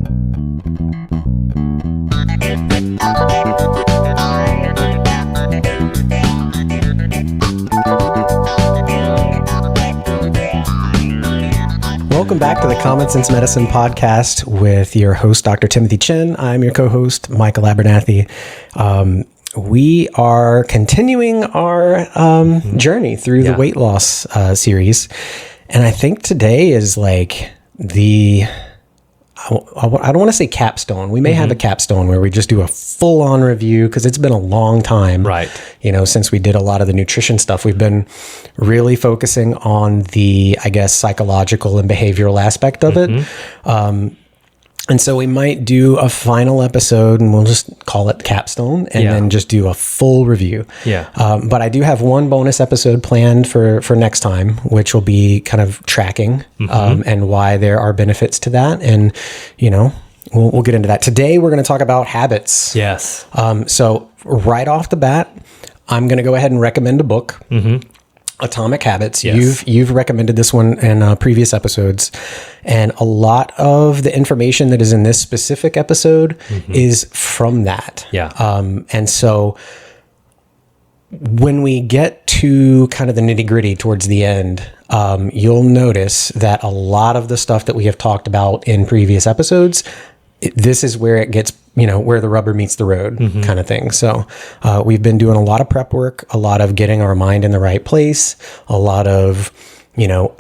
Welcome back to the Common Sense Medicine podcast with your host, Dr. Timothy Chen. I'm your co-host, Michael Abernathy. We are continuing our journey through the weight loss series. And I think today is like I don't want to say capstone. We may have a capstone where we just do a full-on review because it's been a long time, right? Since we did a lot of the nutrition stuff. We've been really focusing on the, I guess, psychological and behavioral aspect of it. And so we might do a final episode and we'll just call it capstone and then just do a full review. But I do have one bonus episode planned for next time, which will be kind of tracking and why there are benefits to that. And, we'll get into that. Today, we're going to talk about habits. Yes. So right off the bat, I'm going to go ahead and recommend a book. Atomic Habits. Yes. You've recommended this one in previous episodes, and a lot of the information that is in this specific episode is from that. And so when we get to kind of the nitty-gritty towards the end, you'll notice that a lot of the stuff that we have talked about in previous episodes, this is where it gets, where the rubber meets the road kind of thing. So we've been doing a lot of prep work, a lot of getting our mind in the right place, a lot of,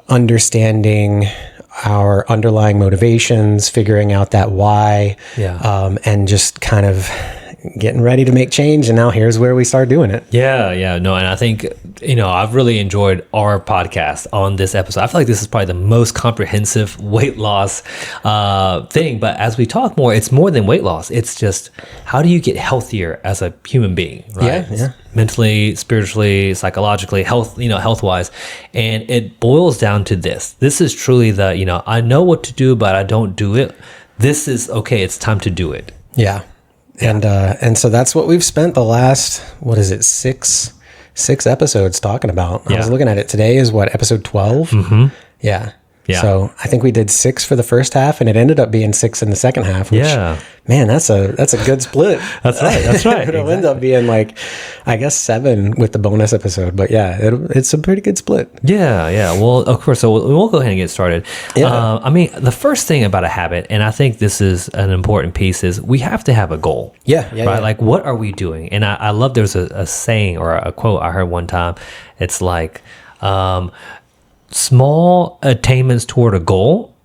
understanding our underlying motivations, figuring out that why, and just kind of getting ready to make change. And now here's where we start doing it. No, and I think, I've really enjoyed our podcast on this episode. I feel like this is probably the most comprehensive weight loss thing. But as we talk more, it's more than weight loss. It's just, how do you get healthier as a human being, right? Mentally, spiritually, psychologically, health-wise. And it boils down to this. This is truly the, I know what to do, but I don't do it. This is, okay, it's time to do it. And so that's what we've spent the last, six episodes talking about. I was looking at it today is episode 12? So I think we did 6 for the first half, and it ended up being 6 in the second half. Which, man, that's a good split. That's right. It'll end up being 7 with the bonus episode. But it's a pretty good split. Well, of course. So we'll go ahead and get started. The first thing about a habit, and I think this is an important piece, is we have to have a goal. Right. Like, what are we doing? And I love. There's a saying or a quote I heard one time. It's like, small attainments toward a goal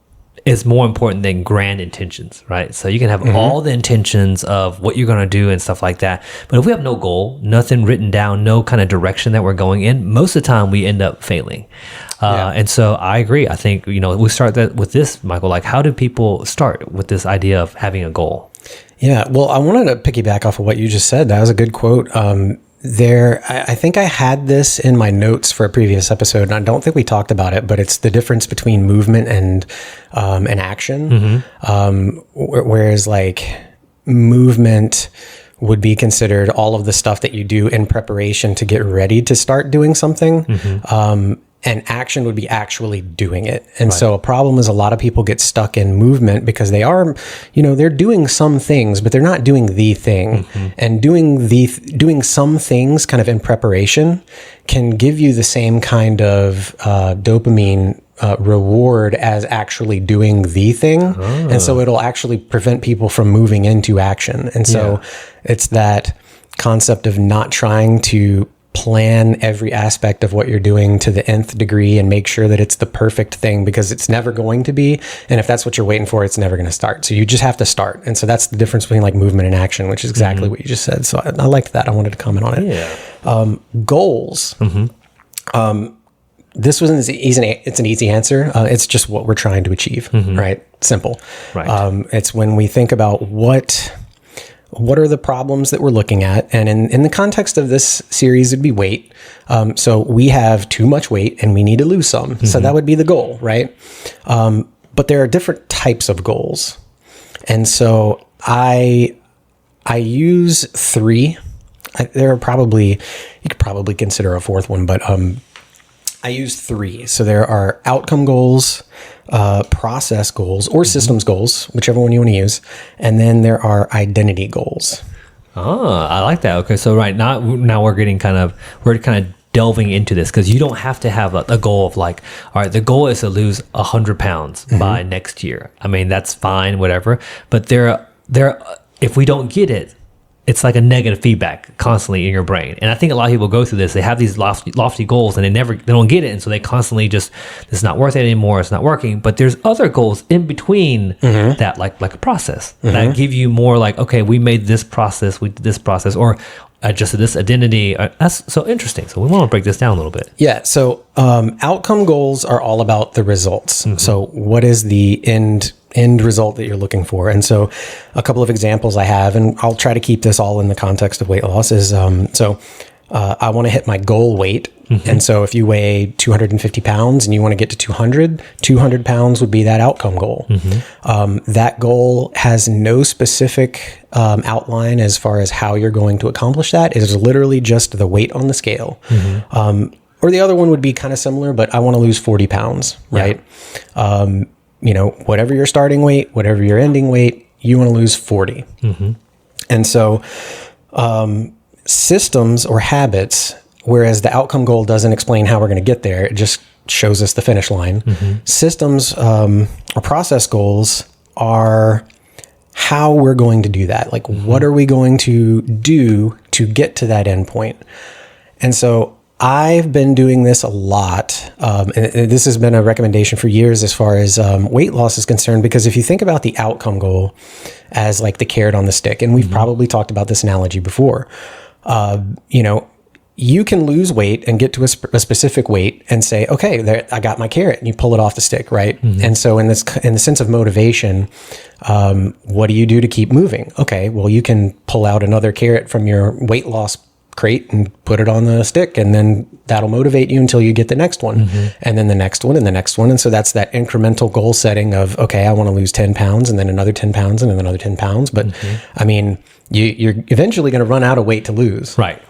is more important than grand intentions, right? So you can have all the intentions of what you're going to do and stuff like that. But if we have no goal, nothing written down, no kind of direction that we're going in, most of the time we end up failing. And so I agree. I think, we start that with this, Michael, like, how do people start with this idea of having a goal? Yeah. Well, I wanted to piggyback off of what you just said. That was a good quote. I think I had this in my notes for a previous episode, and I don't think we talked about it, but it's the difference between movement and action. Whereas movement would be considered all of the stuff that you do in preparation to get ready to start doing something. And action would be actually doing it. And so a problem is a lot of people get stuck in movement because they are, they're doing some things, but they're not doing the thing. And doing some things kind of in preparation can give you the same kind of dopamine reward as actually doing the thing. And so it'll actually prevent people from moving into action. And so it's that concept of not trying to plan every aspect of what you're doing to the nth degree and make sure that it's the perfect thing, because it's never going to be. And if that's what you're waiting for, it's never going to start. So you just have to start. And so that's the difference between movement and action, which is exactly what you just said. So I liked that. I wanted to comment on it. Goals. This wasn't it's an easy answer. It's just what we're trying to achieve, right? Simple. Right. It's when we think about what are the problems that we're looking at? And in the context of this series, it'd be weight. So we have too much weight and we need to lose some. So that would be the goal, right? But there are different types of goals. And so I use 3. You could probably consider a 4th one, but I use 3. So there are outcome goals, process goals or systems goals, whichever one you want to use. And then there are identity goals. Oh, I like that. Okay, so now we're kind of delving into this, because you don't have to have a goal of like, all right, the goal is to lose 100 pounds by next year. I mean, that's fine, whatever. But if we don't get it, it's like a negative feedback constantly in your brain. And I think a lot of people go through this. They have these lofty goals and they don't get it. And so they constantly just, this is not worth it anymore. It's not working. But there's other goals in between that, like a process that give you more like, okay, we made this process, we did this process, or adjusted this identity. That's so interesting. So we want to break this down a little bit. Yeah. So outcome goals are all about the results. So what is the end result that you're looking for? And so a couple of examples I have, and I'll try to keep this all in the context of weight loss, is I want to hit my goal weight. And so if you weigh 250 pounds and you want to get to 200 pounds would be that outcome goal. That goal has no specific outline as far as how you're going to accomplish that. It is literally just the weight on the scale. Or the other one would be kind of similar, but I want to lose 40 pounds, right? Whatever your starting weight, whatever your ending weight, you want to lose 40. And so systems or habits, whereas the outcome goal doesn't explain how we're going to get there, it just shows us the finish line. Systems or process goals are how we're going to do that. Like, what are we going to do to get to that end point? And so I've been doing this a lot. And this has been a recommendation for years as far as weight loss is concerned, because if you think about the outcome goal as like the carrot on the stick, and we've probably talked about this analogy before, you can lose weight and get to a specific weight and say, okay, there, I got my carrot, and you pull it off the stick, right? And so in the sense of motivation, what do you do to keep moving? Okay, well, you can pull out another carrot from your weight loss crate and put it on the stick, and then that'll motivate you until you get the next one, and then the next one, and the next one. And so that's that incremental goal setting of, okay, I want to lose 10 pounds and then another 10 pounds and then another 10 pounds. But I mean, you're eventually going to run out of weight to lose. Right?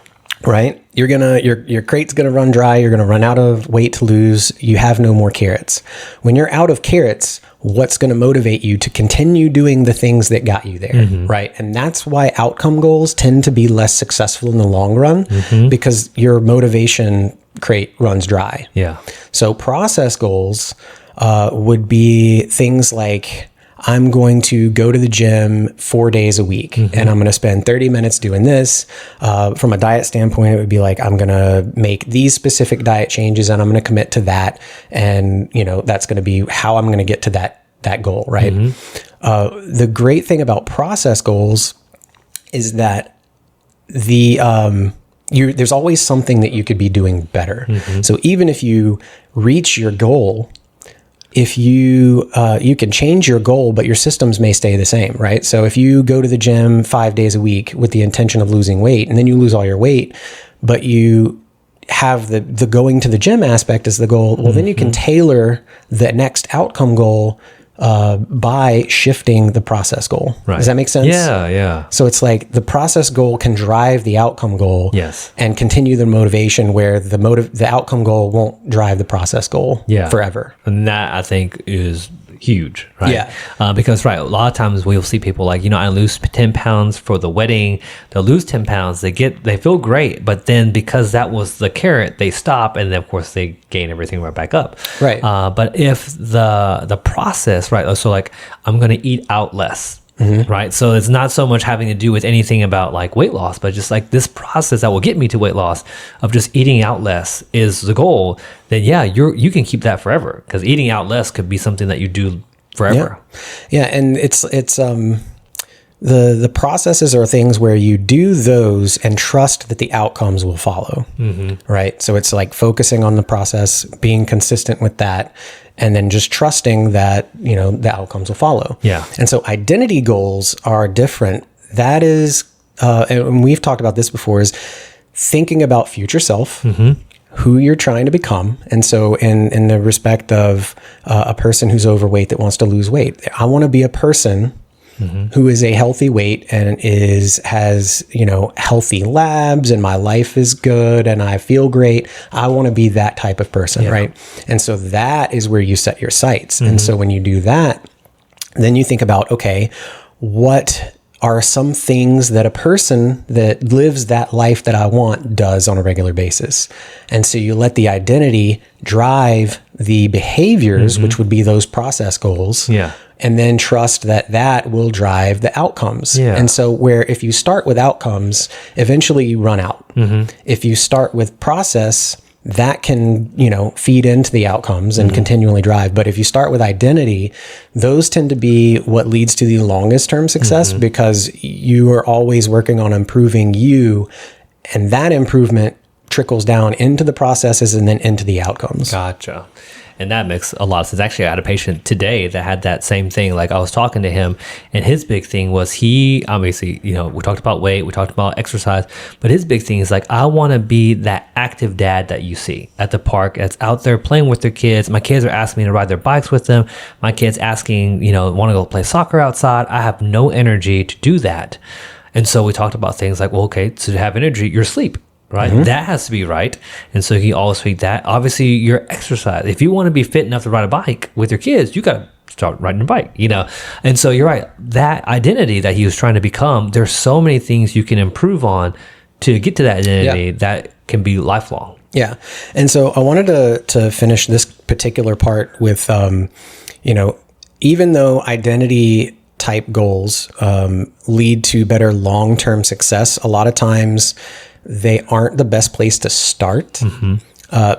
Your crate's going to run dry. You're going to run out of weight to lose. You have no more carrots. When you're out of carrots, what's going to motivate you to continue doing the things that got you there, right? And that's why outcome goals tend to be less successful in the long run, because your motivation crate runs dry. Yeah. So process goals would be things like, I'm going to go to the gym 4 days a week, and I'm going to spend 30 minutes doing this. From a diet standpoint, it would be like, I'm going to make these specific diet changes and I'm going to commit to that. And, that's going to be how I'm going to get to that goal, right? The great thing about process goals is that there's always something that you could be doing better. So even if you reach your goal, if you can change your goal, but your systems may stay the same, right? So if you go to the gym 5 days a week with the intention of losing weight, and then you lose all your weight, but you have the going to the gym aspect as the goal, well, then you can tailor the next outcome goal by shifting the process goal. Right. Does that make sense? Yeah. So it's like the process goal can drive the outcome goal, and continue the motivation, where the outcome goal won't drive the process goal forever. And that, I think, is huge, right? Yeah. Because, a lot of times we'll see people like, I lose 10 pounds for the wedding. They'll lose 10 pounds. They feel great. But then because that was the carrot, they stop. And then, of course, they gain everything right back up. Right. But if the process, right? So like, I'm going to eat out less. Right. So it's not so much having to do with anything about like weight loss, but just like this process that will get me to weight loss of just eating out less is the goal. Then you can keep that forever, because eating out less could be something that you do forever. Yeah. And it's the processes are things where you do those and trust that the outcomes will follow. Right. So it's like focusing on the process, being consistent with that, and then just trusting that, the outcomes will follow. Yeah. And so identity goals are different. That is, and we've talked about this before, is thinking about future self, who you're trying to become. And so in the respect of a person who's overweight that wants to lose weight, I want to be a person who is a healthy weight and has, healthy labs, and my life is good and I feel great. I want to be that type of person, right? And so that is where you set your sights. And so when you do that, then you think about, okay, what are some things that a person that lives that life that I want does on a regular basis? And so you let the identity drive the behaviors, which would be those process goals. And then trust that that will drive the outcomes. And so where if you start with outcomes, eventually you run out. If you start with process, that can, feed into the outcomes and continually drive. But if you start with identity, those tend to be what leads to the longest term success because you are always working on improving you, and that improvement trickles down into the processes and then into the outcomes. Gotcha. And that makes a lot of sense. Actually, I had a patient today that had that same thing. Like I was talking to him, and his big thing was he obviously, we talked about weight, we talked about exercise, but his big thing is like, I want to be that active dad that you see at the park that's out there playing with their kids. My kids are asking me to ride their bikes with them. My kids asking, want to go play soccer outside. I have no energy to do that. And so we talked about things like, well, okay, to have energy, your sleep. Right. That has to be right. And so he always feed that. Obviously, your exercise. If you want to be fit enough to ride a bike with your kids, you got to start riding a bike, And so you're right. That identity that he was trying to become, there's so many things you can improve on to get to that identity that can be lifelong. Yeah. And so I wanted to finish this particular part with, even though identity type goals lead to better long-term success, a lot of times they aren't the best place to start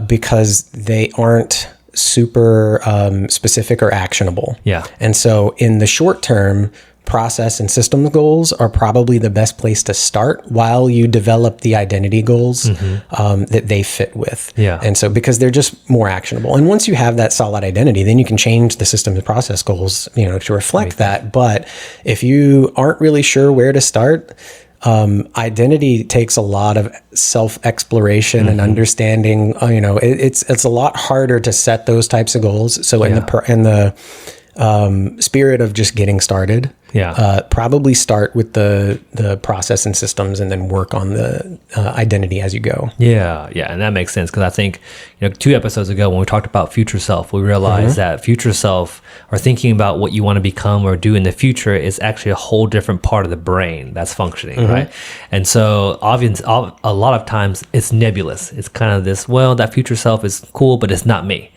because they aren't super specific or actionable. And so in the short term, process and systems goals are probably the best place to start while you develop the identity goals that they fit with. And so because they're just more actionable. And once you have that solid identity, then you can change the system and process goals, to reflect that. But if you aren't really sure where to start, identity takes a lot of self-exploration and understanding. It's a lot harder to set those types of goals. So in the spirit of just getting started, probably start with the process and systems, and then work on the identity as you go. And that makes sense because I think 2 episodes ago when we talked about future self, we realized that future self, or thinking about what you want to become or do in the future, is actually a whole different part of the brain that's functioning, right? And so obviously, a lot of times it's nebulous. It's kind of this, well, that future self is cool, but it's not me.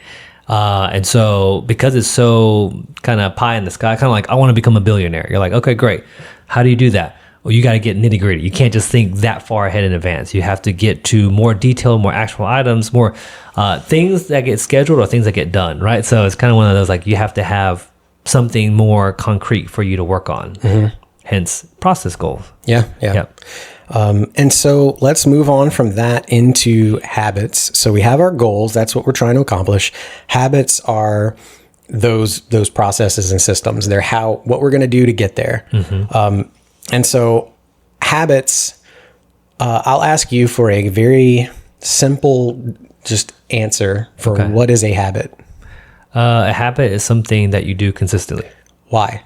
And so because it's so kind of pie in the sky, kind of like, I want to become a billionaire. You're like, okay, great. How do you do that? Well, you got to get nitty gritty. You can't just think that far ahead in advance. You have to get to more detail, more actual items, more things that get scheduled or things that get done, right? So it's kind of one of those, like, you have to have something more concrete for you to work on. Hence process goals. And so let's move on from that into habits. So we have our goals. That's what we're trying to accomplish. Habits are those processes and systems. They're what we're going to do to get there. And so habits, I'll ask you for a very simple just answer for what is a habit? A habit is something that you do consistently. Why?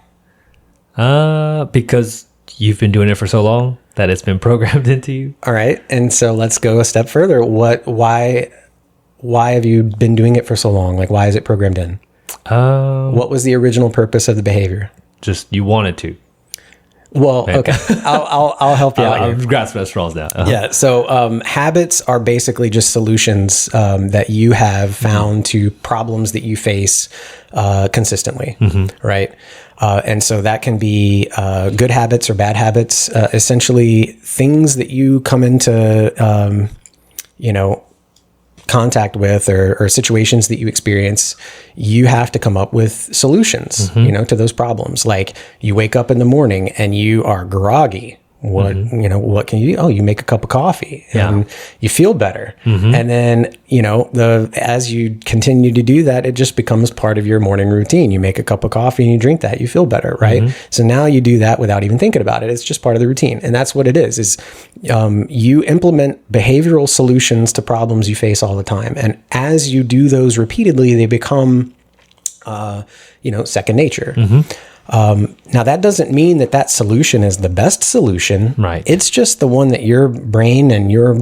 Because you've been doing it for so long that it's been programmed into you. All right. And so let's go a step further. Why have you been doing it for so long? Like, why is it programmed in? What was the original purpose of the behavior? Just you wanted to. Well, okay. I'll help you out here. I'm grasping at straws now. Yeah. So habits are basically just solutions that you have found to problems that you face consistently, right? And so that can be good habits or bad habits, essentially things that you come into, contact with or situations that you experience. You have to come up with solutions, to those problems. Like, you wake up in the morning and you are groggy. What can you do? Oh, you make a cup of coffee and you feel better. And then, as you continue to do that, it just becomes part of your morning routine. You make a cup of coffee and you drink that, you feel better, right? So now you do that without even thinking about it. It's just part of the routine. And that's what it is you implement behavioral solutions to problems you face all the time. And as you do those repeatedly, they become, second nature. Now, that doesn't mean that that solution is the best solution. Right. It's just the one that your brain and your,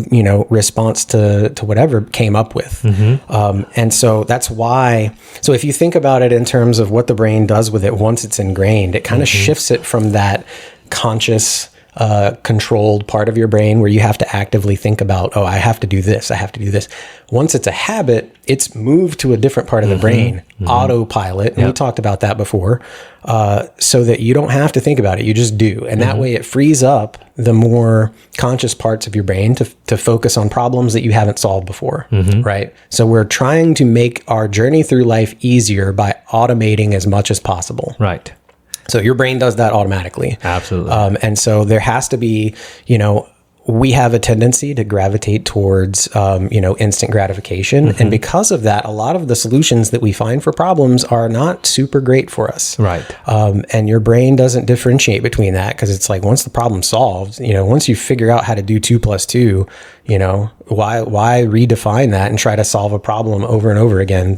response to whatever came up with. And so that's why, so if you think about it in terms of what the brain does with it once it's ingrained, it kind of shifts it from that conscious, controlled part of your brain where you have to actively think about, I have to do this, I have to do this. Once it's a habit, it's moved to a different part of the brain, autopilot. And we talked about that before, so that you don't have to think about it. You just do. And that way it frees up the more conscious parts of your brain to focus on problems that you haven't solved before. Right. So we're trying to make our journey through life easier by automating as much as possible. Right. So your brain does that automatically. Absolutely. And so there has to be, we have a tendency to gravitate towards, instant gratification. And because of that, a lot of the solutions that we find for problems are not super great for us. Right. And your brain doesn't differentiate between that because it's like once the problem's solved, once you figure out how to do 2 + 2, why redefine that and try to solve a problem over and over again,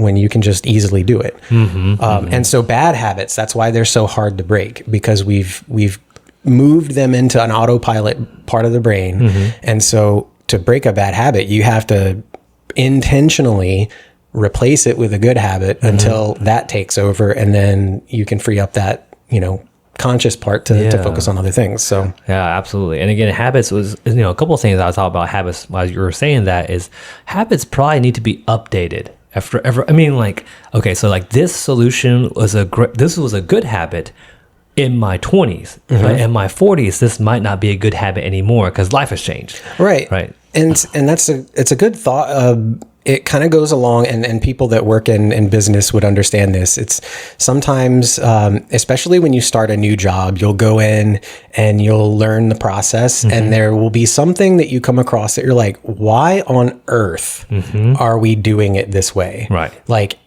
when you can just easily do it. And so bad habits, that's why they're so hard to break, because we've moved them into an autopilot part of the brain. And so to break a bad habit, you have to intentionally replace it with a good habit until that takes over. And then you can free up that, conscious part to focus on other things. So yeah, absolutely. And again, habits was, a couple of things I thought about habits while you were saying that is habits probably need to be updated after ever. This solution was this was a good habit in my 20s, but in my 40s, this might not be a good habit anymore because life has changed. Right. Right. And it's a good thought. It kind of goes along, and people that work in business would understand this. It's sometimes, especially when you start a new job, you'll go in and you'll learn the process, and there will be something that you come across that you're like, why on earth are we doing it this way? Right. Like,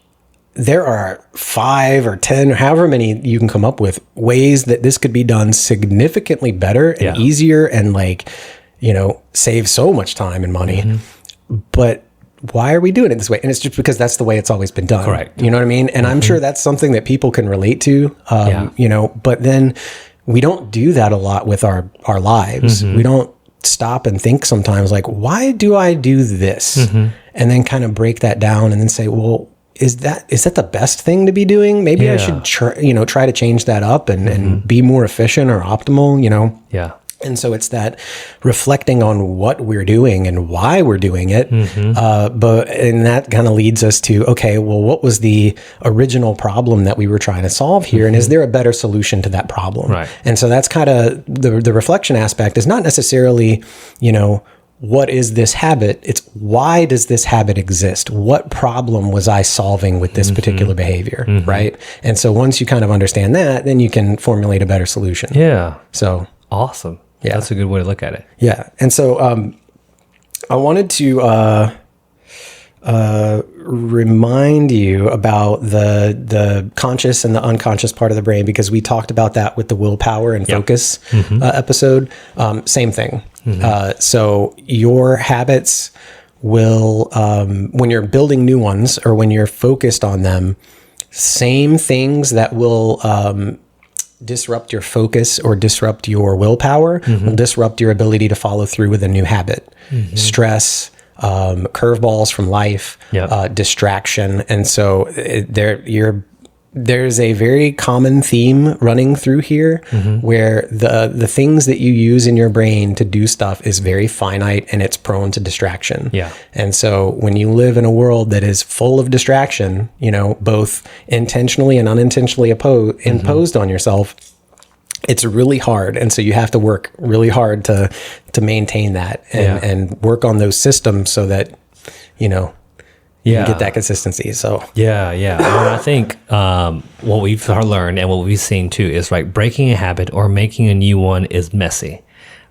there are 5 or 10 or however many you can come up with ways that this could be done significantly better and easier and save so much time and money. But why are we doing it this way? And it's just because that's the way it's always been done. Correct. You know what I mean? And I'm sure that's something that people can relate to, but then we don't do that a lot with our lives. We don't stop and think sometimes like, why do I do this? And then kind of break that down and then say, well, is that the best thing to be doing? Maybe I should try to change that up and be more efficient or optimal, Yeah. And so it's that reflecting on what we're doing and why we're doing it. And that kind of leads us to, okay, well, what was the original problem that we were trying to solve here? And is there a better solution to that problem? Right. And so that's kind of the reflection aspect is not necessarily, what is this habit? It's why does this habit exist? What problem was I solving with this particular behavior? Right. And so once you kind of understand that, then you can formulate a better solution. Yeah. So awesome. Yeah. That's a good way to look at it. Yeah. And so I wanted to remind you about the conscious and the unconscious part of the brain, because we talked about that with the willpower and focus episode. Same thing. So your habits will, when you're building new ones or when you're focused on them, same things that will disrupt your focus or disrupt your willpower will disrupt your ability to follow through with a new habit. Stress, curveballs from life, distraction. And so there's a very common theme running through here where the things that you use in your brain to do stuff is very finite and it's prone to distraction. Yeah. And so when you live in a world that is full of distraction, both intentionally and unintentionally imposed on yourself, it's really hard. And so you have to work really hard to maintain that and work on those systems so that, you can get that consistency. So And I think what we've learned and what we've seen too is breaking a habit or making a new one is messy,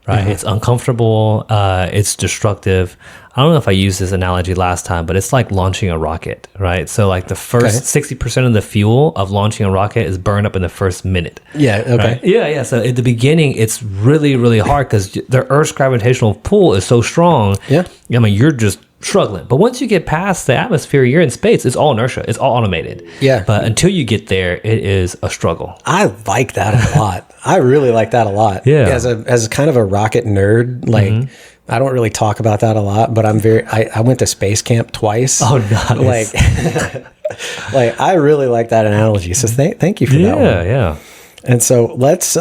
right? It's uncomfortable. It's destructive. I don't know if I used this analogy last time, but it's like launching a rocket, right? So the first 60% of the fuel of launching a rocket is burned up in the first minute. Yeah. Okay. Right? Yeah. So at the beginning, it's really, really hard because the Earth's gravitational pull is so strong. Yeah. I mean, you're just struggling. But once you get past the atmosphere, you're in space. It's all inertia. It's all automated. Yeah. But until you get there, it is a struggle. I like that a lot. I really like that a lot. Yeah. As kind of a rocket nerd, like I don't really talk about that a lot, but I went to space camp twice. Oh, nice. Like I really like that analogy. So thank you for that one. Yeah. And so let's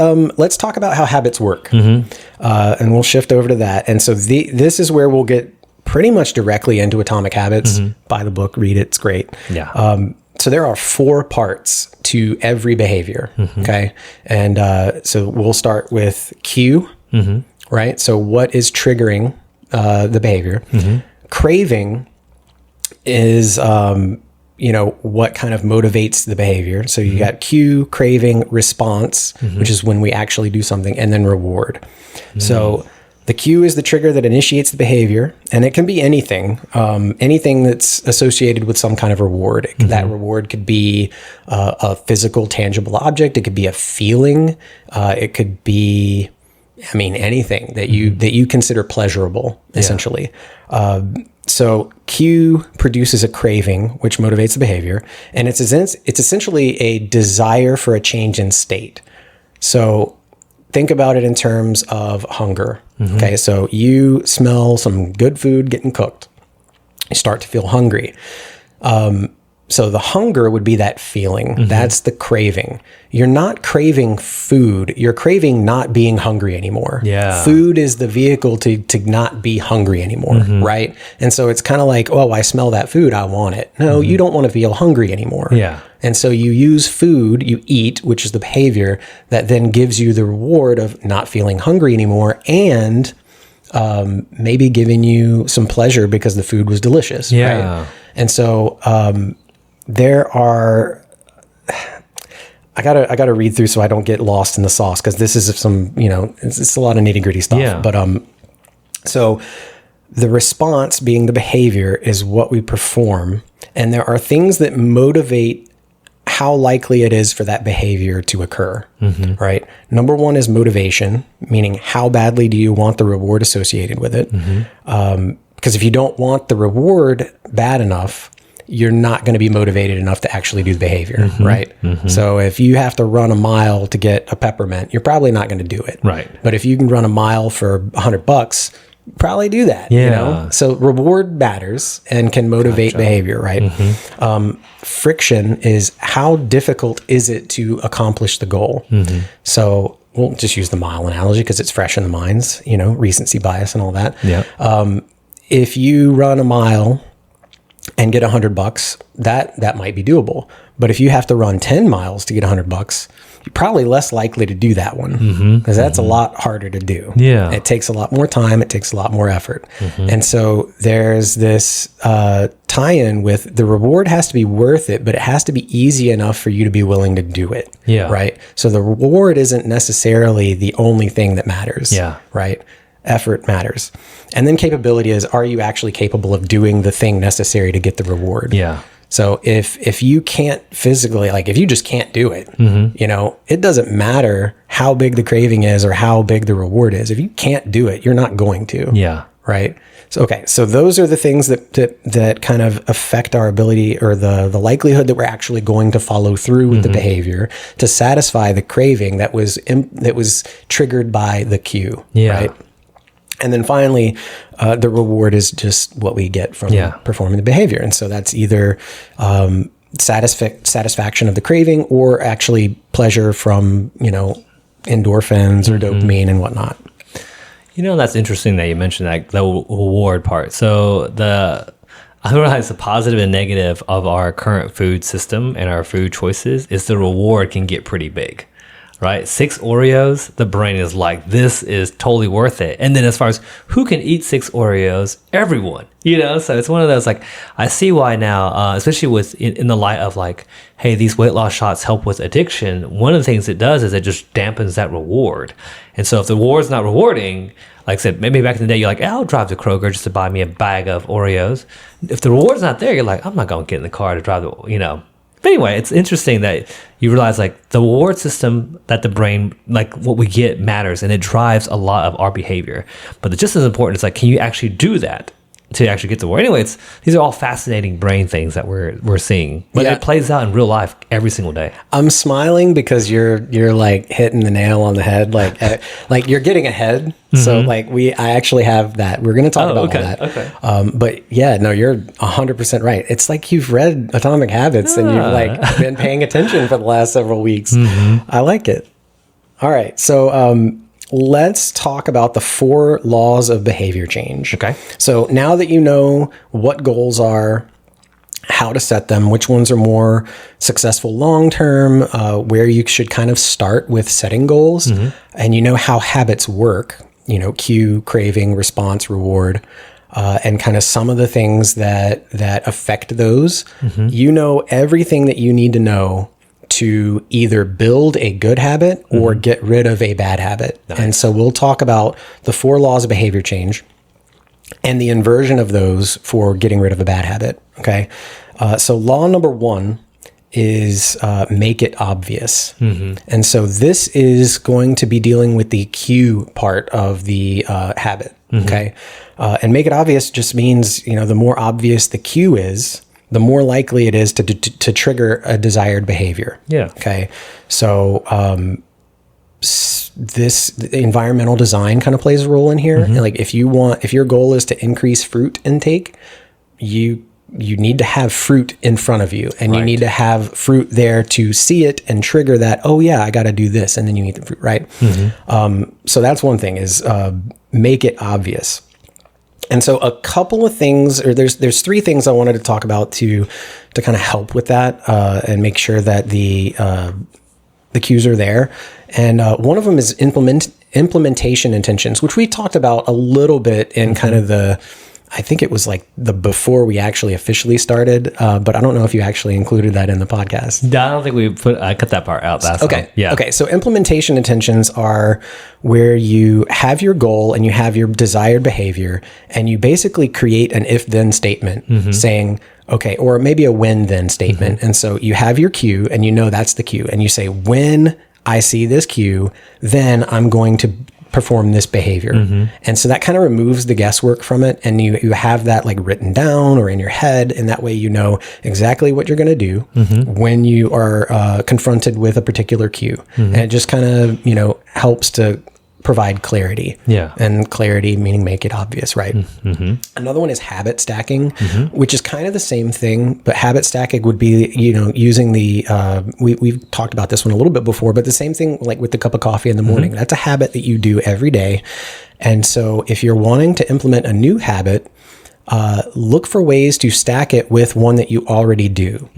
talk about how habits work, and we'll shift over to that. And so this is where we'll get pretty much directly into Atomic Habits. Buy the book, read it; it's great. Yeah. So there are 4 parts to every behavior. Okay, and so we'll start with cue. Right. So what is triggering the behavior? Craving is what kind of motivates the behavior. So you got cue, craving, response, which is when we actually do something, and then reward. So the cue is the trigger that initiates the behavior, and it can be anything, anything that's associated with some kind of reward. That reward could be a physical, tangible object. It could be a feeling. It could be, anything that you consider pleasurable, essentially. So cue produces a craving, which motivates the behavior, and it's essentially a desire for a change in state. So think about it in terms of hunger. Okay, so you smell some good food getting cooked. You start to feel hungry. So the hunger would be that feeling. That's the craving. You're not craving food. You're craving not being hungry anymore. Yeah. Food is the vehicle to not be hungry anymore, right? And so it's kind of like, oh, I smell that food. I want it. No, you don't want to feel hungry anymore. Yeah. And so you use food, you eat, which is the behavior that then gives you the reward of not feeling hungry anymore, and maybe giving you some pleasure because the food was delicious. Yeah. Right? And so there are, I gotta read through so I don't get lost in the sauce, because this is some, it's a lot of nitty gritty stuff. Yeah. But so the response, being the behavior, is what we perform, and there are things that motivate how likely it is for that behavior to occur. Right? Number 1 is motivation, meaning how badly do you want the reward associated with it? Because if you don't want the reward bad enough, you're not going to be motivated enough to actually do the behavior, right? So if you have to run a mile to get a peppermint, you're probably not going to do it. Right. But if you can run a mile for $100, probably do that. Yeah. So reward matters and can motivate behavior, right? Friction is how difficult is it to accomplish the goal. So we'll just use the mile analogy because it's fresh in the minds, recency bias and all that. Yeah. If you run a mile and get $100, that might be doable. But if you have to run 10 miles to get $100, you're probably less likely to do that one, because that's a lot harder to do. Yeah. It takes a lot more time. It takes a lot more effort. And so there's this tie-in with the reward has to be worth it, but it has to be easy enough for you to be willing to do it. Yeah. Right. So the reward isn't necessarily the only thing that matters. Yeah. Right. Effort matters. And then capability is, are you actually capable of doing the thing necessary to get the reward? Yeah. So if you can't physically, like if you just can't do it, it doesn't matter how big the craving is or how big the reward is. If you can't do it, you're not going to. Yeah. Right. So, okay. So those are the things that kind of affect our ability, or the likelihood that we're actually going to follow through with the behavior to satisfy the craving that was triggered by the cue. Yeah. Right. And then finally, the reward is just what we get from performing the behavior. And so that's either satisfaction of the craving, or actually pleasure from, endorphins or dopamine and whatnot. That's interesting that you mentioned that, the reward part. So I realize the positive and negative of our current food system and our food choices is the reward can get pretty big. Right? 6 Oreos, the brain is like, this is totally worth it. And then as far as who can eat 6 Oreos, everyone, so it's one of those, like, I see why now, especially with in the light of like, hey, these weight loss shots help with addiction. One of the things it does is it just dampens that reward. And so if the reward's not rewarding, like I said, maybe back in the day, you're like, I'll drive to Kroger just to buy me a bag of Oreos. If the reward's not there, you're like, I'm not going to get in the car to drive But anyway, it's interesting that you realize, like, the reward system that the brain, like what we get, matters, and it drives a lot of our behavior. But just as important is, like, can you actually do that to actually get to work. Anyway, these are all fascinating brain things that we're seeing, but Yeah. it plays out in real life every single day. I'm smiling because you're like hitting the nail on the head, like you're getting ahead. So like I actually have that. We're going to talk about all that. Okay. But yeah, no, you're 100% right. It's like you've read Atomic Habits and you've like been paying attention for the last several weeks. I like it. All right. So let's talk about the 4 laws of behavior change. Okay. So now that you know what goals are, how to set them, which ones are more successful long-term, where you should kind of start with setting goals, and you know how habits work, you know, cue, craving, response, reward, and kind of some of the things that affect those, you know everything that you need to know to either build a good habit or get rid of a bad habit. Nice. And so we'll talk about the 4 laws of behavior change and the inversion of those for getting rid of a bad habit. Okay. So law number 1 is make it obvious. And so this is going to be dealing with the cue part of the habit. Okay. And make it obvious just means, you know, the more obvious the cue is, the more likely it is to trigger a desired behavior. Yeah. Okay. So the environmental design kind of plays a role in here. Like if your goal is to increase fruit intake, you need to have fruit in front of you, and you need to have fruit there to see it and trigger that, oh yeah, I got to do this. And then you eat the fruit, right? So that's one thing is make it obvious. And so a couple of things, or there's 3 things I wanted to talk about to kind of help with that and make sure that the cues are there. And one of them is implementation intentions, which we talked about a little bit in kind of I think it was like before we actually officially started, but I don't know if you actually included that in the podcast. I don't think I cut that part out. That's okay. all. Yeah. Okay. So implementation intentions are where you have your goal and you have your desired behavior, and you basically create an if-then statement saying, okay, or maybe a when-then statement. And so you have your cue and you know that's the cue, and you say, when I see this cue, then I'm going to perform this behavior. And so that kind of removes the guesswork from it. And you have that like written down or in your head. And that way, you know exactly what you're going to do when you are confronted with a particular cue. And it just kind of, you know, helps to provide clarity. Yeah. And clarity meaning make it obvious, right? Another one is habit stacking, which is kind of the same thing, but habit stacking would be, you know, using the, we've talked about this one a little bit before, but the same thing like with the cup of coffee in the morning. That's a habit that you do every day. And so if you're wanting to implement a new habit, look for ways to stack it with one that you already do.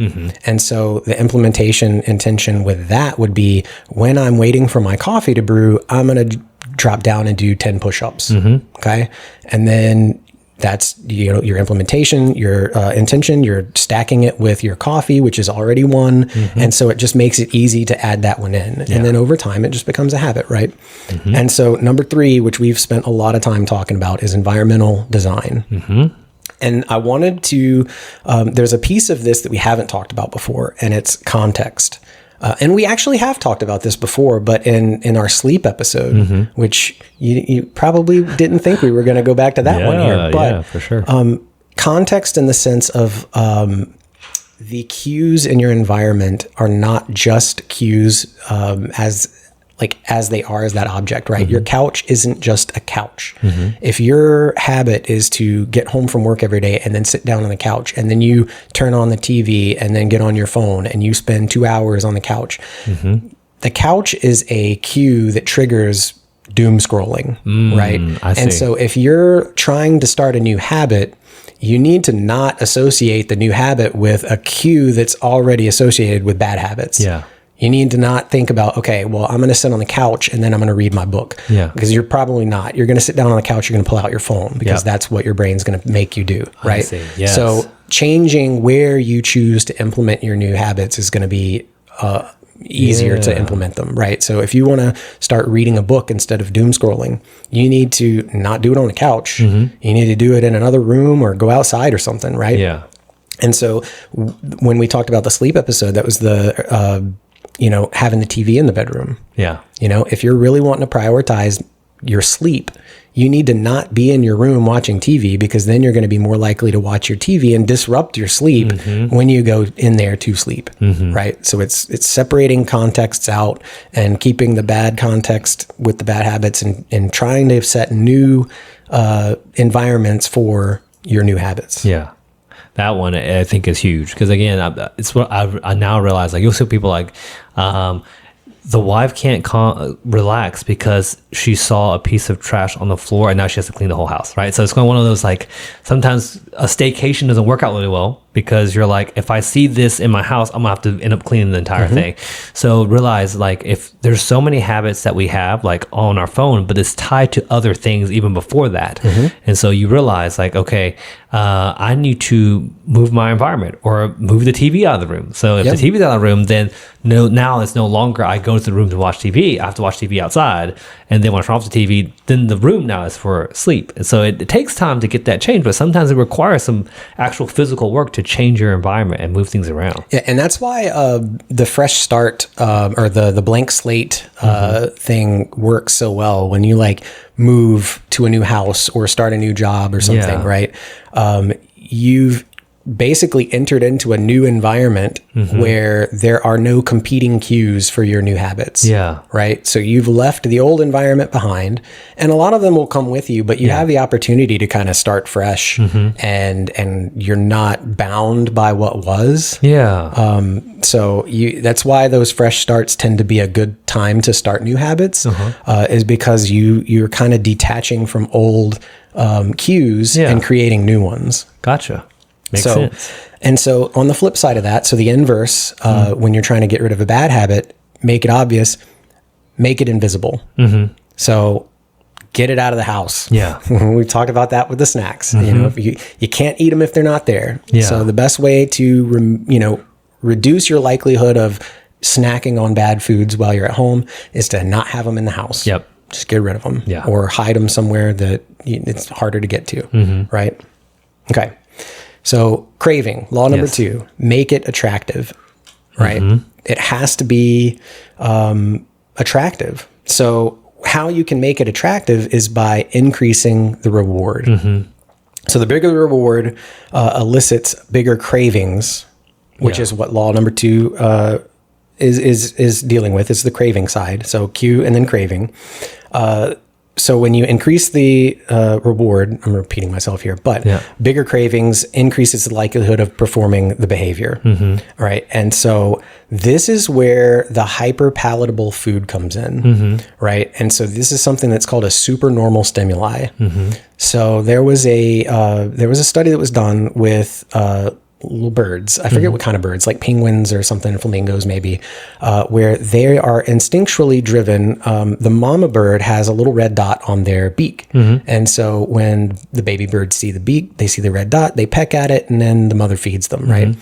And so the implementation intention with that would be, when I'm waiting for my coffee to brew, I'm going to drop down and do 10 push-ups. Okay. And then that's, you know, your implementation, your intention, you're stacking it with your coffee, which is already one. And so it just makes it easy to add that one in. And then over time, it just becomes a habit, right? And so number 3, which we've spent a lot of time talking about, is environmental design. And I wanted to, there's a piece of this that we haven't talked about before, and it's context. And we actually have talked about this before, but in our sleep episode, which you probably didn't think we were going to go back to that one here. But yeah, for sure. Context in the sense of the cues in your environment are not just cues as they are as that object, right? Your couch isn't just a couch. If your habit is to get home from work every day and then sit down on the couch, and then you turn on the TV and then get on your phone and you spend 2 hours on the couch, the couch is a cue that triggers doom scrolling, right? I see. And so if you're trying to start a new habit, you need to not associate the new habit with a cue that's already associated with bad habits. Yeah. You need to not think about, okay, well, I'm going to sit on the couch and then I'm going to read my book. Yeah. Because you're probably not. You're going to sit down on the couch, you're going to pull out your phone because that's what your brain's going to make you do, right? I see. Yes. So changing where you choose to implement your new habits is going to be easier to implement them, right? So if you want to start reading a book instead of doom scrolling, you need to not do it on the couch. You need to do it in another room or go outside or something, right? Yeah. And so when we talked about the sleep episode, that was the having the TV in the bedroom. Yeah. If you're really wanting to prioritize your sleep, you need to not be in your room watching TV, because then you're going to be more likely to watch your TV and disrupt your sleep when you go in there to sleep, right? So it's separating contexts out and keeping the bad context with the bad habits, and trying to set new environments for your new habits. Yeah. That one I think is huge, because again, it's what I now realize. Like, you'll see people like, the wife can't relax because she saw a piece of trash on the floor and now she has to clean the whole house, right? So it's kind of one of those, like, sometimes a staycation doesn't work out really well because you're like, if I see this in my house, I'm gonna have to end up cleaning the entire thing. So realize, like, if there's so many habits that we have, like, on our phone, but it's tied to other things even before that. And so you realize, like, okay, I need to move my environment or move the TV out of the room. So if the TV's out of the room, then now it's no longer I go to the room to watch TV. I have to watch TV outside. And then when I turn off the TV, then the room now is for sleep. And so it takes time to get that change, but sometimes it requires some actual physical work to change your environment and move things around. Yeah, and that's why the fresh start or the blank slate thing works so well when you like move to a new house or start a new job or something, right? You've basically entered into a new environment where there are no competing cues for your new habits. Right. So you've left the old environment behind, and a lot of them will come with you, but you have the opportunity to kind of start fresh, and you're not bound by what was. So that's why those fresh starts tend to be a good time to start new habits, is because you're kind of detaching from old cues and creating new ones. Gotcha. Makes sense. And so on the flip side of that, so the inverse, when you're trying to get rid of a bad habit, make it obvious, make it invisible. So get it out of the house. We've talked about that with the snacks. You know, if you can't eat them if they're not there. So the best way to, reduce your likelihood of snacking on bad foods while you're at home is to not have them in the house. Just get rid of them or hide them somewhere that it's harder to get to. Right. Okay. So craving, law number 2, make it attractive, right? It has to be attractive. So how you can make it attractive is by increasing the reward. So the bigger the reward elicits bigger cravings, which is what law number 2 is dealing with. It's the craving side. So cue and then craving. So when you increase the reward, I'm repeating myself here, but bigger cravings increases the likelihood of performing the behavior, right? And so this is where the hyper-palatable food comes in, right? And so this is something that's called a supernormal stimuli. So there was a study that was done with little birds. I forget what kind of birds, like penguins or something, flamingos maybe, where they are instinctually driven. The mama bird has a little red dot on their beak. And so when the baby birds see the beak, they see the red dot, they peck at it, and then the mother feeds them, right?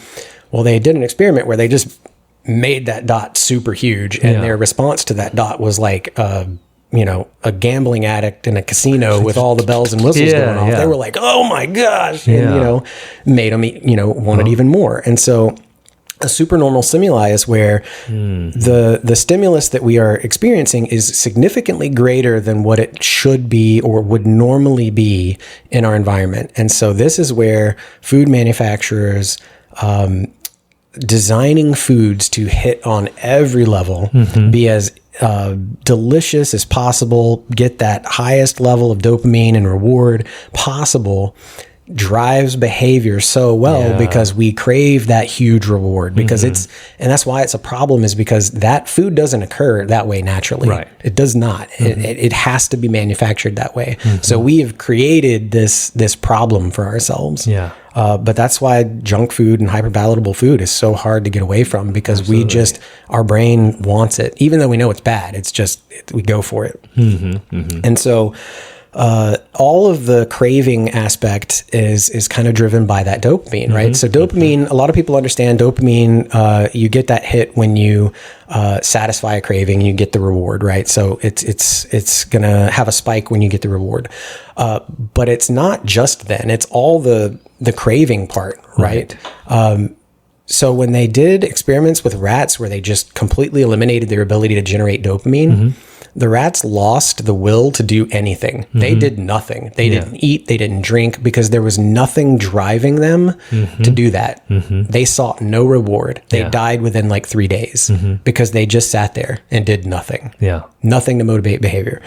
Well, they did an experiment where they just made that dot super huge, and their response to that dot was like, a gambling addict in a casino with all the bells and whistles going off. They were like, oh my gosh, and, made them, want it even more. And so a supernormal stimuli is where the stimulus that we are experiencing is significantly greater than what it should be or would normally be in our environment. And so this is where food manufacturers, designing foods to hit on every level, be as delicious as possible, get that highest level of dopamine and reward possible, drives behavior so well because we crave that huge reward, because and that's why it's a problem, is because that food doesn't occur that way naturally. It does not. It has to be manufactured that way. So we have created this problem for ourselves. But that's why junk food and hyperpalatable food is so hard to get away from, because our brain wants it, even though we know it's bad. It's just, we go for it. And so all of the craving aspect is kind of driven by that dopamine, right? So dopamine, a lot of people understand dopamine, you get that hit when you satisfy a craving, you get the reward, right? So it's going to have a spike when you get the reward. But it's not just then, it's all the craving part, right? So when they did experiments with rats where they just completely eliminated their ability to generate dopamine, the rats lost the will to do anything. They did nothing. They didn't eat. They didn't drink because there was nothing driving them to do that. They sought no reward. They died within like 3 days because they just sat there and did nothing. Yeah. Nothing to motivate behavior.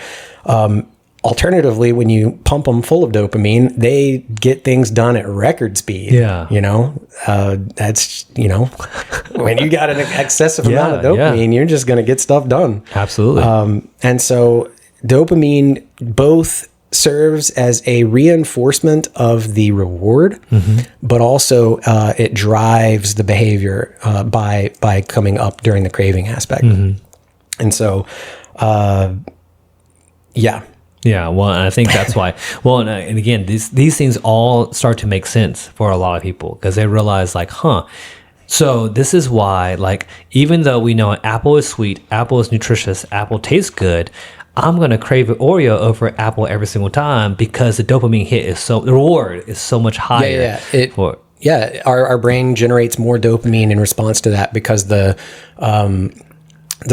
Alternatively, when you pump them full of dopamine, they get things done at record speed. Yeah. That's, when you got an excessive amount of dopamine, you're just going to get stuff done. Absolutely. And so dopamine both serves as a reinforcement of the reward, but also it drives the behavior by coming up during the craving aspect. And so, Yeah, well, and I think that's why. Well, and again, these things all start to make sense for a lot of people because they realize, like, so this is why, like, even though we know apple is sweet, apple is nutritious, apple tastes good, I'm gonna crave an Oreo over apple every single time because the dopamine hit the reward is so much higher. Our brain generates more dopamine in response to that because the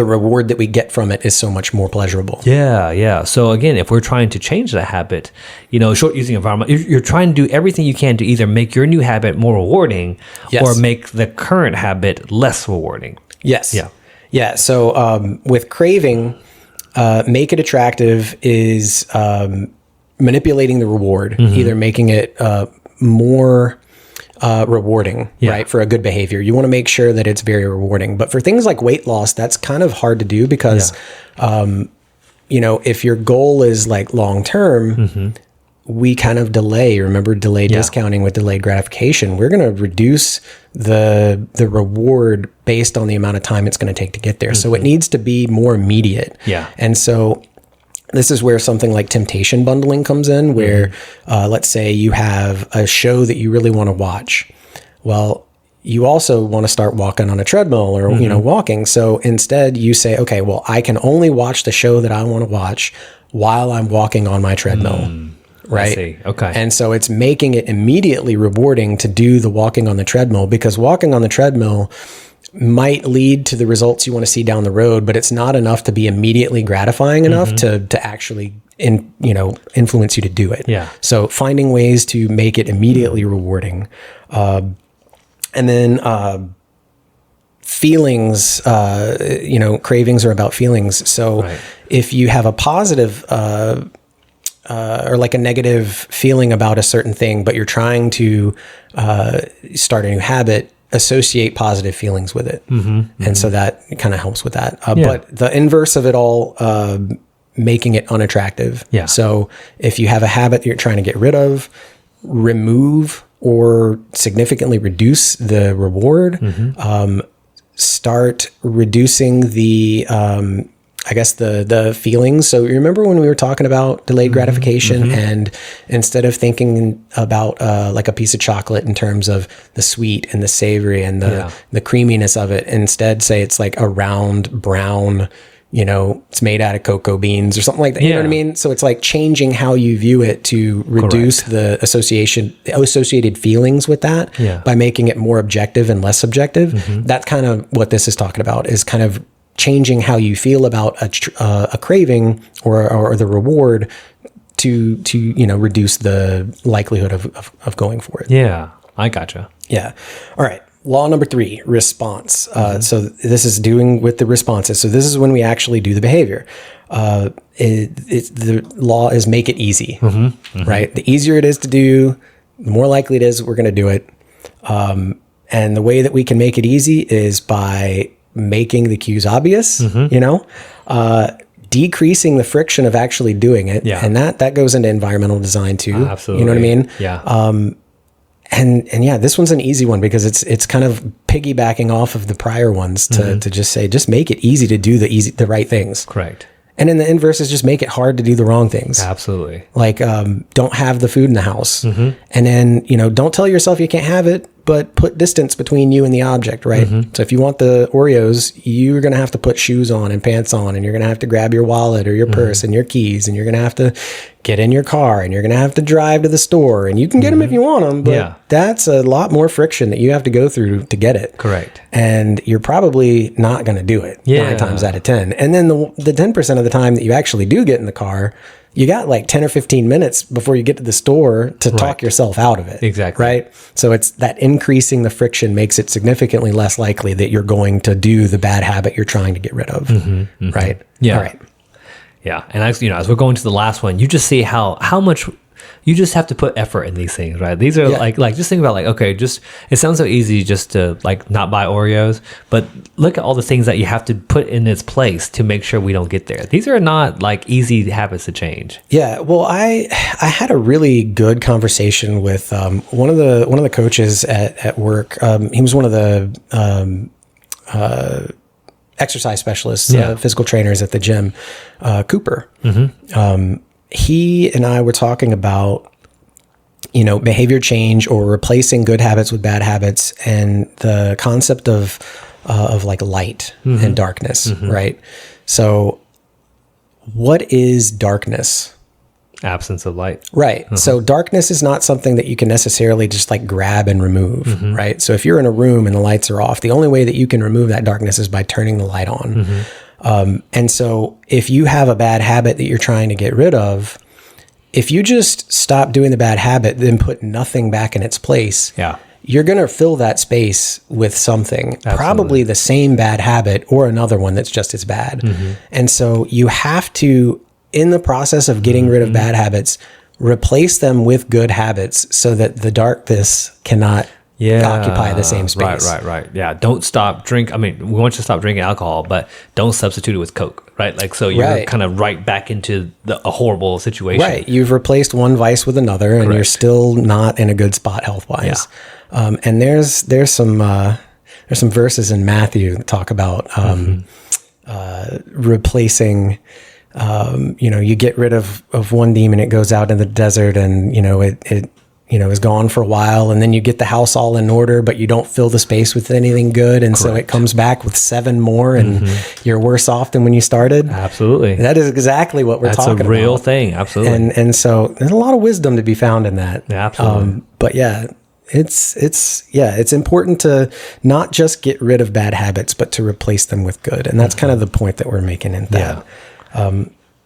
reward that we get from it is so much more pleasurable. Yeah. So again, if we're trying to change that habit, short using environment, you're trying to do everything you can to either make your new habit more rewarding or make the current habit less rewarding. Yes. Yeah. So with craving, make it attractive is manipulating the reward, either making it more rewarding, right? For a good behavior. You want to make sure that it's very rewarding. But for things like weight loss, that's kind of hard to do because, if your goal is like long-term, we kind of delay discounting with delayed gratification. We're going to reduce the reward based on the amount of time it's going to take to get there. So it needs to be more immediate. Yeah. And so this is where something like temptation bundling comes in, where let's say you have a show that you really want to watch. Well, you also want to start walking on a treadmill or, walking. So instead you say, okay, well, I can only watch the show that I want to watch while I'm walking on my treadmill. Right. I see. Okay. And so it's making it immediately rewarding to do the walking on the treadmill, because walking on the treadmill might lead to the results you want to see down the road, but it's not enough to be immediately gratifying enough to actually influence you to do it. Yeah. So finding ways to make it immediately rewarding. And then feelings, cravings are about feelings. So if you have a positive or like a negative feeling about a certain thing, but you're trying to start a new habit, associate positive feelings with it. And so that kind of helps with that. But the inverse of it all, making it unattractive. Yeah. So if you have a habit you're trying to get rid of, remove or significantly reduce the reward, start reducing the, the feelings. So you remember when we were talking about delayed gratification, and instead of thinking about like a piece of chocolate in terms of the sweet and the savory and the creaminess of it, instead say it's like a round brown, it's made out of cocoa beans or something like that. You know what I mean? So it's like changing how you view it to reduce the associated feelings with that by making it more objective and less subjective. That's kind of what this is talking about, is kind of changing how you feel about a craving or the reward to reduce the likelihood of going for it. Yeah, I gotcha. Yeah. All right. Law number 3, response. So this is doing with the responses. So this is when we actually do the behavior. The law is make it easy, right? The easier it is to do, the more likely it is we're going to do it. And the way that we can make it easy is by making the cues obvious, decreasing the friction of actually doing it. Yeah. And that goes into environmental design too. Absolutely. You know what I mean? Yeah. And yeah, this one's an easy one because it's kind of piggybacking off of the prior ones to just make it easy to do the right things. Correct. And then the inverse is just make it hard to do the wrong things. Absolutely. Like, don't have the food in the house. And then, don't tell yourself you can't have it, but put distance between you and the object, right? So if you want the Oreos, you're going to have to put shoes on and pants on, and you're going to have to grab your wallet or your purse and your keys, and you're going to have to get in your car, and you're going to have to drive to the store, and you can get them if you want them, but that's a lot more friction that you have to go through to get it. Correct. And you're probably not going to do it 9 times out of 10. And then the 10% of the time that you actually do get in the car, you got like 10 or 15 minutes before you get to the store to talk yourself out of it. Exactly. Right. So it's that increasing the friction makes it significantly less likely that you're going to do the bad habit you're trying to get rid of. Right. Yeah. All right. Yeah. And as we're going to the last one, you just see how much you just have to put effort in these things, right? These are like just think about okay, it sounds so easy just to not buy Oreos, but look at all the things that you have to put in its place to make sure we don't get there. These are not easy habits to change. Yeah. Well, I had a really good conversation with one of the coaches at work. He was one of the exercise specialists, physical trainers at the gym, Cooper. He and I were talking about, behavior change or replacing good habits with bad habits, and the concept of light and darkness, right? So what is darkness? Absence of light. Right. So darkness is not something that you can necessarily just grab and remove, right? So if you're in a room and the lights are off, the only way that you can remove that darkness is by turning the light on. And so if you have a bad habit that you're trying to get rid of, if you just stop doing the bad habit, then put nothing back in its place, you're going to fill that space with something, probably the same bad habit or another one that's just as bad. And so you have to, in the process of getting rid of bad habits, replace them with good habits so that the darkness cannot occupy the same space. Right. Yeah. Don't stop drink. I mean, we want you to stop drinking alcohol, but don't substitute it with Coke, right? So you're kind of right back into a horrible situation. Right. You've replaced one vice with another, and you're still not in a good spot health-wise. And there's some verses in Matthew that talk about replacing. You get rid of one demon, it goes out in the desert, and it is gone for a while, and then you get the house all in order, but you don't fill the space with anything good, and so it comes back with 7 more, and you're worse off than when you started. Absolutely. That is exactly what we're talking about. That's a real thing. Absolutely. And so there's a lot of wisdom to be found in that. Yeah, absolutely. But it's important to not just get rid of bad habits, but to replace them with good, and that's kind of the point that we're making in that.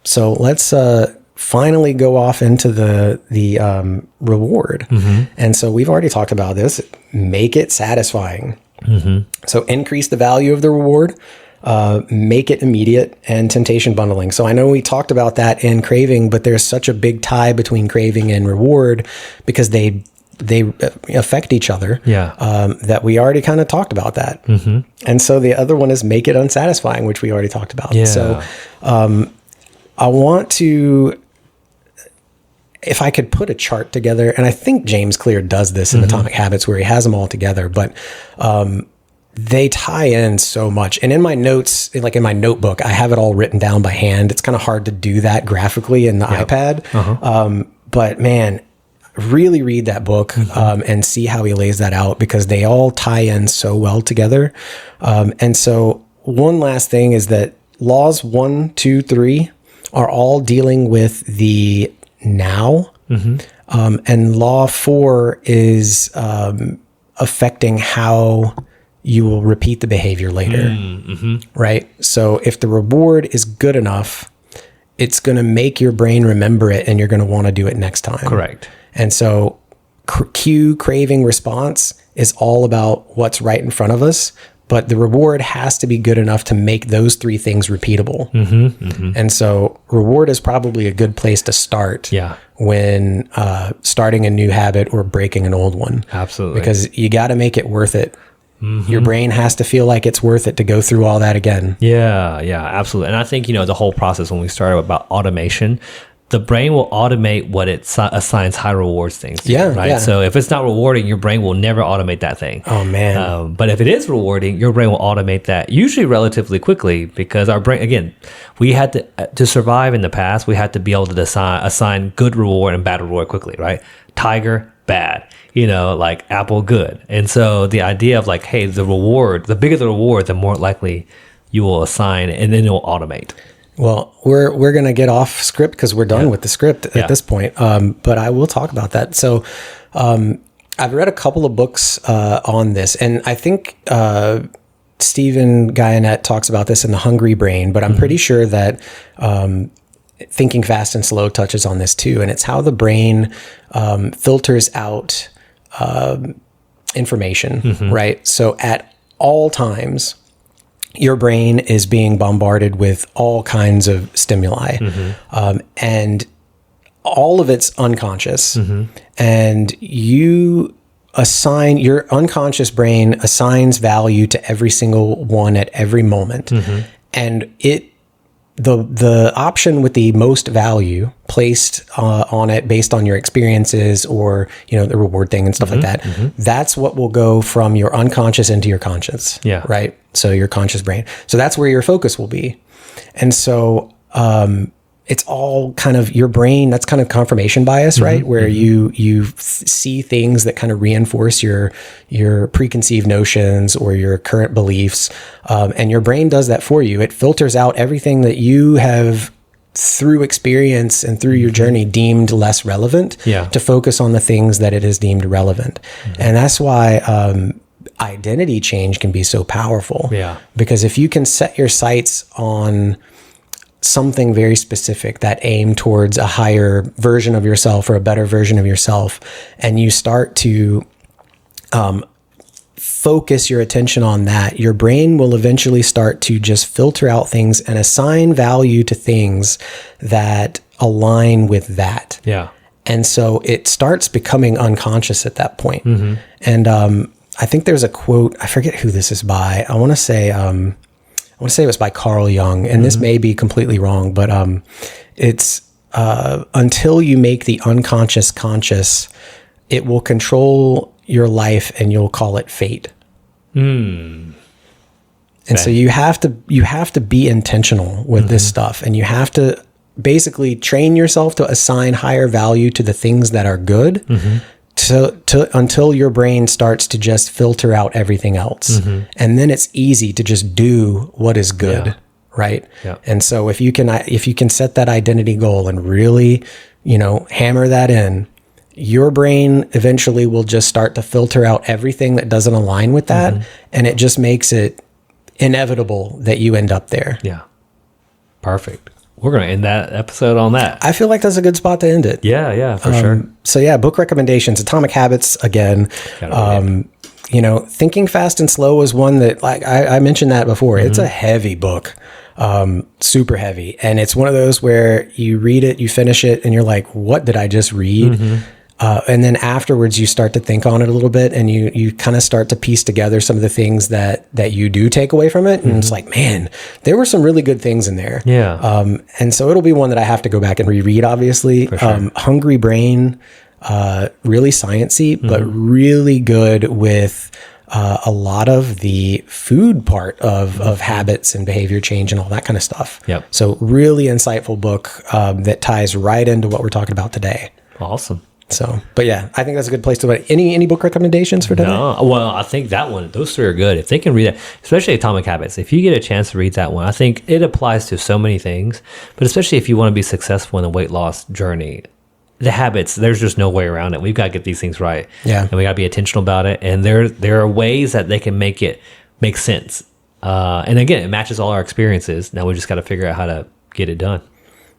So let's finally go off into the reward. And so we've already talked about this. Make it satisfying. So increase the value of the reward, make it immediate, and temptation bundling. So I know we talked about that in craving, but there's such a big tie between craving and reward because they affect each other. That we already kind of talked about that. And so the other one is make it unsatisfying, which we already talked about. So I want to, if I could put a chart together, and I think James Clear does this in Atomic Habits where he has them all together, but they tie in so much. And in my notes, in my notebook, I have it all written down by hand. It's kind of hard to do that graphically in the iPad. But man, really read that book and see how he lays that out, because they all tie in so well together. And so one last thing is that laws 1, 2, 3 are all dealing with the now. And law 4 is affecting how you will repeat the behavior later. Right? So if the reward is good enough, it's going to make your brain remember it, and you're going to want to do it next time. Correct. And so cue, craving, response is all about what's right in front of us, but the reward has to be good enough to make those 3 things repeatable. And so reward is probably a good place to start when starting a new habit or breaking an old one. Absolutely. Because you got to make it worth it. Your brain has to feel like it's worth it to go through all that again. Yeah, absolutely. And I think, the whole process when we started about automation, the brain will automate what it assigns high rewards things to, Yeah, right? yeah. So if it's not rewarding, your brain will never automate that thing. Oh, man. But if it is rewarding, your brain will automate that usually relatively quickly, because our brain, again, we had to survive in the past, we had to be able to assign good reward and bad reward quickly, right? Tiger, bad, like apple, good. And so the idea of like, hey, the bigger the reward, the more likely you will assign, and then it will automate. Well, we're going to get off script because we're done with the script at this point. But I will talk about that. So I've read a couple of books on this, and I think Stephen Guyenet talks about this in The Hungry Brain, but I'm pretty sure that Thinking Fast and Slow touches on this too. And it's how the brain filters out information, right? So at all times, your brain is being bombarded with all kinds of stimuli, and all of it's unconscious. And your unconscious brain assigns value to every single one at every moment. And the option with the most value placed on it based on your experiences or, the reward thing and stuff like that, that's what will go from your unconscious into your conscious. Yeah. Right. So your conscious brain. So that's where your focus will be. And so, it's all kind of your brain. That's kind of confirmation bias, right? Where you see things that kind of reinforce your preconceived notions or your current beliefs, and your brain does that for you. It filters out everything that you have through experience and through your journey deemed less relevant to focus on the things that it has deemed relevant, and that's why identity change can be so powerful. Yeah, because if you can set your sights on something very specific that aim towards a higher version of yourself or a better version of yourself, and you start to focus your attention on that, your brain will eventually start to just filter out things and assign value to things that align with that. Yeah. And so it starts becoming unconscious at that point. And I think there's a quote, I forget who this is by. I want to say it was by Carl Jung, and this may be completely wrong, but it's until you make the unconscious conscious, it will control your life and you'll call it fate. And so you have to be intentional with this stuff, and you have to basically train yourself to assign higher value to the things that are good. Until your brain starts to just filter out everything else. And then it's easy to just do what is good. Right. Yeah. And so if you can set that identity goal and really, hammer that in, your brain eventually will just start to filter out everything that doesn't align with that. And it just makes it inevitable that you end up there. Yeah. Perfect. We're going to end that episode on that. I feel like that's a good spot to end it. Yeah, for sure. So yeah, book recommendations, Atomic Habits again. Thinking Fast and Slow was one that, like I mentioned that before. It's a heavy book, super heavy. And it's one of those where you read it, you finish it, and you're like, what did I just read? And then afterwards you start to think on it a little bit, and you kind of start to piece together some of the things that you do take away from it. And it's like, man, there were some really good things in there. Yeah. And so it'll be one that I have to go back and reread, obviously. Sure. Hungry Brain, really sciencey, but really good with a lot of the food part of habits and behavior change and all that kind of stuff. Yep. So really insightful book that ties right into what we're talking about today. Awesome. So, but yeah, I think that's a good place to put it. Any book recommendations for today? No, well, I think those three are good. If they can read it, especially Atomic Habits, if you get a chance to read that one, I think it applies to so many things, but especially if you want to be successful in the weight loss journey, the habits, there's just no way around it. We've got to get these things right. Yeah. And we got to be intentional about it. And there are ways that they can make it make sense. And again, it matches all our experiences. Now we just got to figure out how to get it done.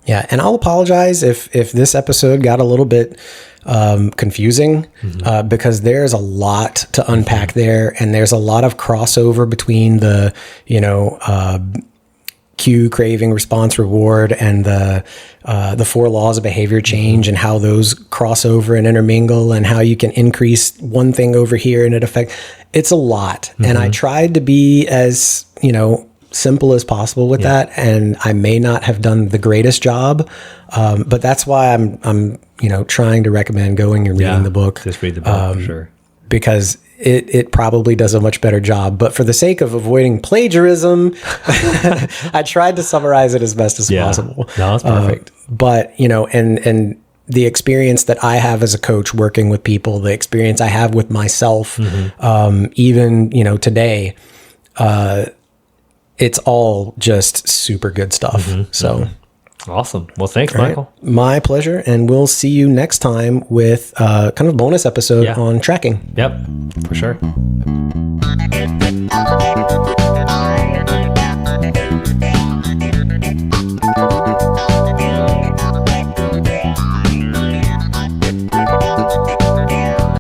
Yeah, and I'll apologize if this episode got a little bit confusing because there's a lot to unpack there, and there's a lot of crossover between the cue, craving, response, reward, and the 4 laws of behavior change, and how those cross over and intermingle, and how you can increase one thing over here and it affects. It's a lot, and I tried to be as simple as possible with that. And I may not have done the greatest job, but that's why I'm trying to recommend going and reading the book. Just read the book for sure. Because it probably does a much better job. But for the sake of avoiding plagiarism, I tried to summarize it as best as possible. No, that's perfect. But, and the experience that I have as a coach working with people, the experience I have with myself, even, today, it's all just super good stuff. So awesome. Well, thanks, Michael. Right. My pleasure. And we'll see you next time with kind of a bonus episode on tracking. Yep, for sure.